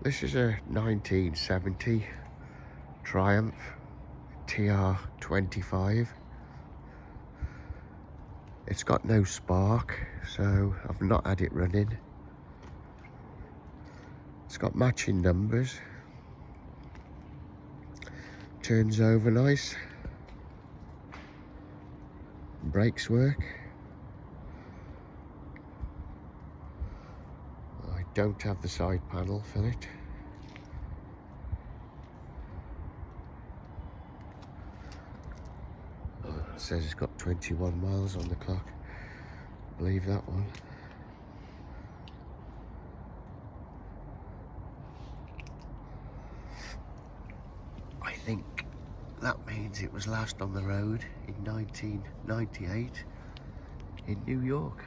This is a 1970 Triumph TR25. It's got no spark, so I've not had it running. It's got matching numbers. Turns over nice. Brakes work. I don't have the side panel for it. It says it's got 21 miles on the clock. Believe that one. I think that means it was last on the road in 1998 in New York.